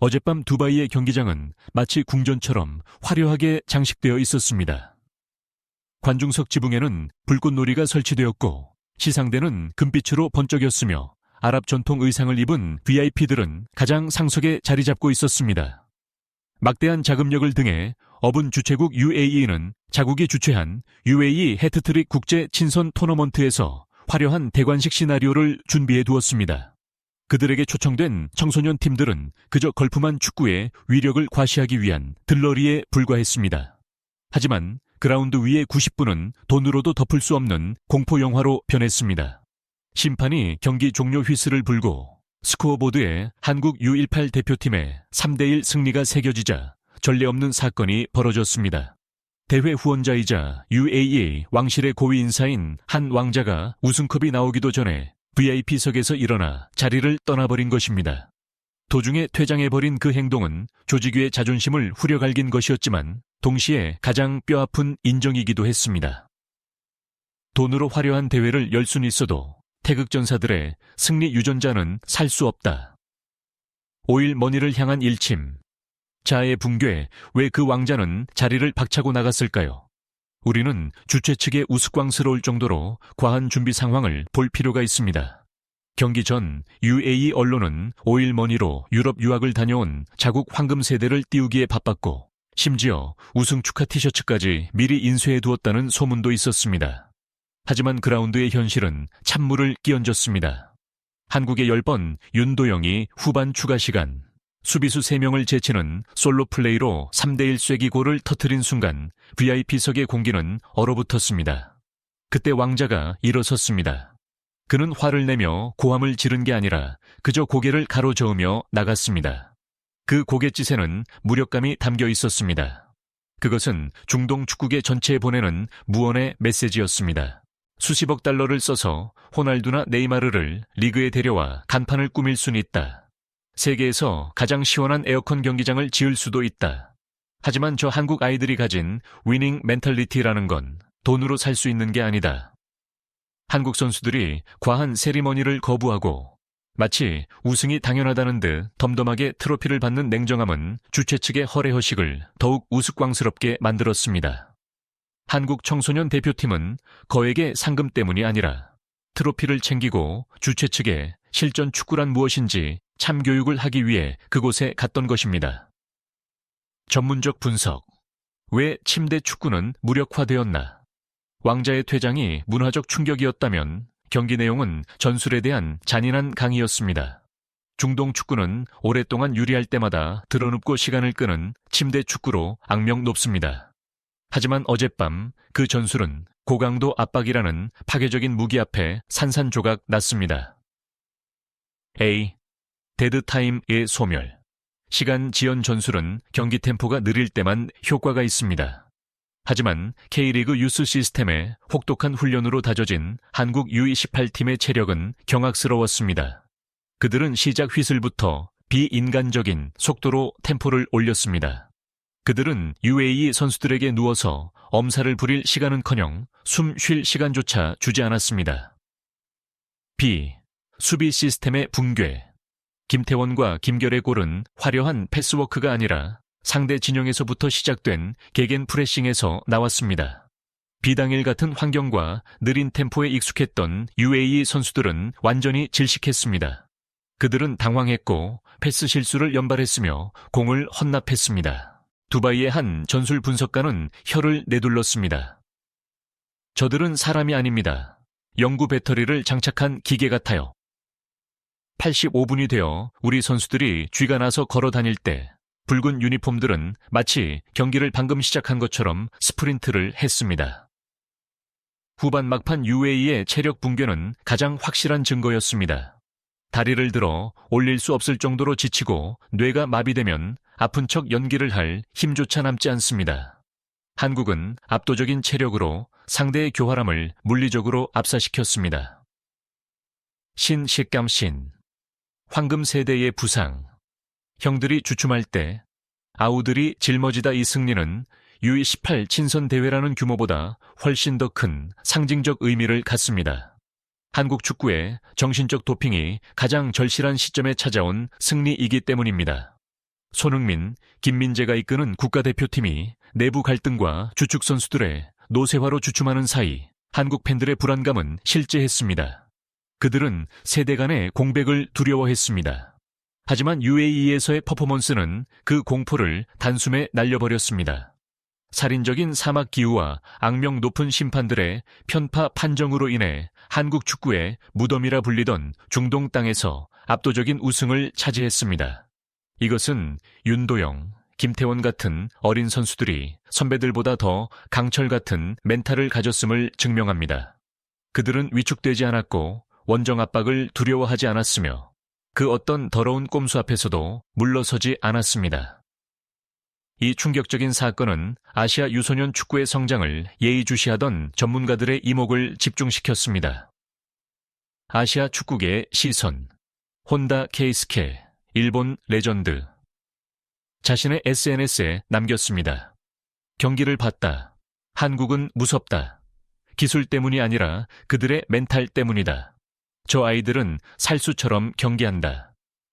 어젯밤 두바이의 경기장은 마치 궁전처럼 화려하게 장식되어 있었습니다. 관중석 지붕에는 불꽃놀이가 설치되었고 시상대는 금빛으로 번쩍였으며 아랍 전통 의상을 입은 VIP들은 가장 상석에 자리 잡고 있었습니다. 막대한 자금력을 등에 업은 주최국 UAE는 자국이 주최한 UAE 해트트릭 국제 친선 토너먼트에서 화려한 대관식 시나리오를 준비해 두었습니다. 그들에게 초청된 청소년 팀들은 그저 걸프만 축구의 위력을 과시하기 위한 들러리에 불과했습니다. 하지만 그라운드 위의 90분은 돈으로도 덮을 수 없는 공포 영화로 변했습니다. 심판이 경기 종료 휘슬을 불고 스코어보드에 한국 U18 대표팀의 3대1 승리가 새겨지자 전례 없는 사건이 벌어졌습니다. 대회 후원자이자 UAE 왕실의 고위 인사인 한 왕자가 우승컵이 나오기도 전에 VIP석에서 일어나 자리를 떠나버린 것입니다. 도중에 퇴장해버린 그 행동은 조직위의 자존심을 후려갈긴 것이었지만 동시에 가장 뼈아픈 인정이기도 했습니다. 돈으로 화려한 대회를 열 수는 있어도 태극전사들의 승리 유전자는 살 수 없다. 오일 머니를 향한 일침. 자아의 붕괴, 왜 그 왕자는 자리를 박차고 나갔을까요? 우리는 주최 측에 우스꽝스러울 정도로 과한 준비 상황을 볼 필요가 있습니다. 경기 전 UAE 언론은 오일 머니로 유럽 유학을 다녀온 자국 황금 세대를 띄우기에 바빴고 심지어 우승 축하 티셔츠까지 미리 인쇄해 두었다는 소문도 있었습니다. 하지만 그라운드의 현실은 찬물을 끼얹었습니다. 한국의 10번 윤도영이 후반 추가 시간 수비수 3명을 제치는 솔로 플레이로 3대1 쐐기골을 터뜨린 순간 VIP석의 공기는 얼어붙었습니다. 그때 왕자가 일어섰습니다. 그는 화를 내며 고함을 지른 게 아니라 그저 고개를 가로저으며 나갔습니다. 그 고갯짓에는 무력감이 담겨 있었습니다. 그것은 중동 축구계 전체에 보내는 무언의 메시지였습니다. 수십억 달러를 써서 호날두나 네이마르를 리그에 데려와 간판을 꾸밀 수는 있다. 세계에서 가장 시원한 에어컨 경기장을 지을 수도 있다. 하지만 저 한국 아이들이 가진 위닝 멘탈리티라는 건 돈으로 살 수 있는 게 아니다. 한국 선수들이 과한 세리머니를 거부하고 마치 우승이 당연하다는 듯 덤덤하게 트로피를 받는 냉정함은 주최 측의 허례허식을 더욱 우스꽝스럽게 만들었습니다. 한국 청소년 대표팀은 거액의 상금 때문이 아니라 트로피를 챙기고 주최 측에 실전 축구란 무엇인지 참교육을 하기 위해 그곳에 갔던 것입니다. 전문적 분석. 왜 침대 축구는 무력화되었나? 왕자의 퇴장이 문화적 충격이었다면 경기 내용은 전술에 대한 잔인한 강의였습니다. 중동 축구는 오랫동안 유리할 때마다 드러눕고 시간을 끄는 침대 축구로 악명 높습니다. 하지만 어젯밤 그 전술은 고강도 압박이라는 파괴적인 무기 앞에 산산조각 났습니다. A. 데드타임의 소멸. 시간 지연 전술은 경기 템포가 느릴 때만 효과가 있습니다. 하지만 K리그 유스 시스템의 혹독한 훈련으로 다져진 한국 U18팀의 체력은 경악스러웠습니다. 그들은 시작 휘슬부터 비인간적인 속도로 템포를 올렸습니다. 그들은 UAE 선수들에게 누워서 엄살을 부릴 시간은커녕 숨 쉴 시간조차 주지 않았습니다. B. 수비 시스템의 붕괴. 김태원과 김결의 골은 화려한 패스워크가 아니라 상대 진영에서부터 시작된 개겐 프레싱에서 나왔습니다. 비당일 같은 환경과 느린 템포에 익숙했던 UAE 선수들은 완전히 질식했습니다. 그들은 당황했고 패스 실수를 연발했으며 공을 헌납했습니다. 두바이의 한 전술 분석가는 혀를 내둘렀습니다. 저들은 사람이 아닙니다. 영구 배터리를 장착한 기계 같아요. 85분이 되어 우리 선수들이 쥐가 나서 걸어 다닐 때 붉은 유니폼들은 마치 경기를 방금 시작한 것처럼 스프린트를 했습니다. 후반 막판 UAE의 체력 붕괴는 가장 확실한 증거였습니다. 다리를 들어 올릴 수 없을 정도로 지치고 뇌가 마비되면 아픈 척 연기를 할 힘조차 남지 않습니다. 한국은 압도적인 체력으로 상대의 교활함을 물리적으로 압사시켰습니다. 신식감신. 황금 세대의 부상. 형들이 주춤할 때 아우들이 짊어지다. 이 승리는 U18 친선 대회라는 규모보다 훨씬 더 큰 상징적 의미를 갖습니다. 한국 축구의 정신적 도핑이 가장 절실한 시점에 찾아온 승리이기 때문입니다. 손흥민, 김민재가 이끄는 국가대표팀이 내부 갈등과 주축 선수들의 노쇠화로 주춤하는 사이 한국 팬들의 불안감은 실제했습니다. 그들은 세대 간의 공백을 두려워했습니다. 하지만 UAE에서의 퍼포먼스는 그 공포를 단숨에 날려버렸습니다. 살인적인 사막 기후와 악명 높은 심판들의 편파 판정으로 인해 한국 축구의 무덤이라 불리던 중동 땅에서 압도적인 우승을 차지했습니다. 이것은 윤도영, 김태원 같은 어린 선수들이 선배들보다 더 강철 같은 멘탈을 가졌음을 증명합니다. 그들은 위축되지 않았고 원정 압박을 두려워하지 않았으며 그 어떤 더러운 꼼수 앞에서도 물러서지 않았습니다. 이 충격적인 사건은 아시아 유소년 축구의 성장을 예의주시하던 전문가들의 이목을 집중시켰습니다. 아시아 축구계의 시선, 혼다 케이스케, 일본 레전드. 자신의 SNS에 남겼습니다. 경기를 봤다. 한국은 무섭다. 기술 때문이 아니라 그들의 멘탈 때문이다. 저 아이들은 살수처럼 경기한다.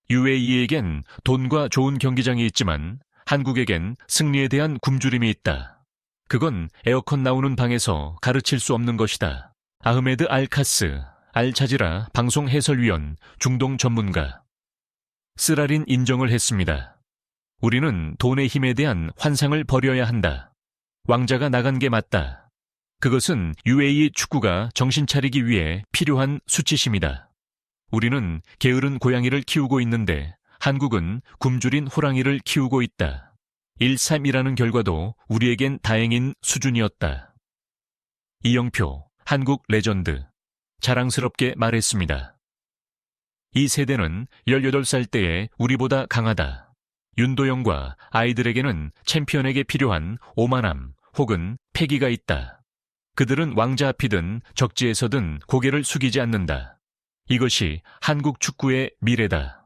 UAE에겐 돈과 좋은 경기장이 있지만 한국에겐 승리에 대한 굶주림이 있다. 그건 에어컨 나오는 방에서 가르칠 수 없는 것이다. 아흐메드 알카스, 알자지라 방송 해설위원, 중동 전문가. 쓰라린 인정을 했습니다. 우리는 돈의 힘에 대한 환상을 버려야 한다. 왕자가 나간 게 맞다. 그것은 UAE 축구가 정신 차리기 위해 필요한 수치심이다. 우리는 게으른 고양이를 키우고 있는데 한국은 굶주린 호랑이를 키우고 있다. 1-3이라는 결과도 우리에겐 다행인 수준이었다. 이영표, 한국 레전드. 자랑스럽게 말했습니다. 이 세대는 18살 때에 우리보다 강하다. 윤도영과 아이들에게는 챔피언에게 필요한 오만함 혹은 패기가 있다. 그들은 왕자 앞이든 적지에서든 고개를 숙이지 않는다. 이것이 한국 축구의 미래다.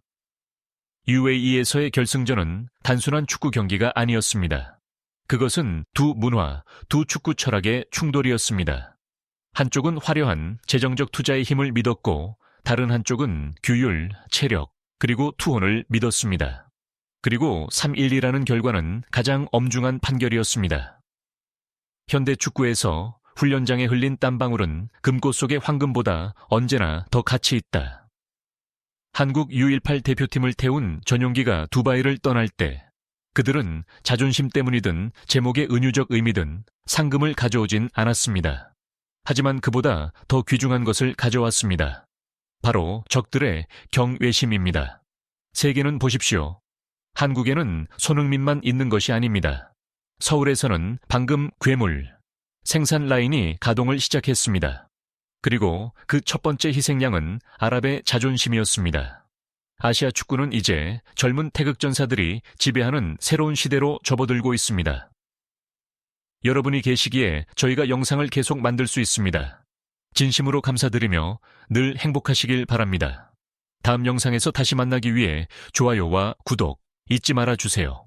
UAE에서의 결승전은 단순한 축구 경기가 아니었습니다. 그것은 두 문화, 두 축구 철학의 충돌이었습니다. 한쪽은 화려한 재정적 투자의 힘을 믿었고 다른 한쪽은 규율, 체력, 그리고 투혼을 믿었습니다. 그리고 3-1이라는 결과는 가장 엄중한 판결이었습니다. 현대 축구에서 훈련장에 흘린 땀방울은 금고 속의 황금보다 언제나 더 가치 있다. 한국 U18 대표팀을 태운 전용기가 두바이를 떠날 때 그들은 자존심 때문이든 제목의 은유적 의미든 상금을 가져오진 않았습니다. 하지만 그보다 더 귀중한 것을 가져왔습니다. 바로 적들의 경외심입니다. 세계는 보십시오. 한국에는 손흥민만 있는 것이 아닙니다. 서울에서는 방금 괴물, 생산 라인이 가동을 시작했습니다. 그리고 그 첫 번째 희생양은 아랍의 자존심이었습니다. 아시아 축구는 이제 젊은 태극전사들이 지배하는 새로운 시대로 접어들고 있습니다. 여러분이 계시기에 저희가 영상을 계속 만들 수 있습니다. 진심으로 감사드리며 늘 행복하시길 바랍니다. 다음 영상에서 다시 만나기 위해 좋아요와 구독 잊지 말아 주세요.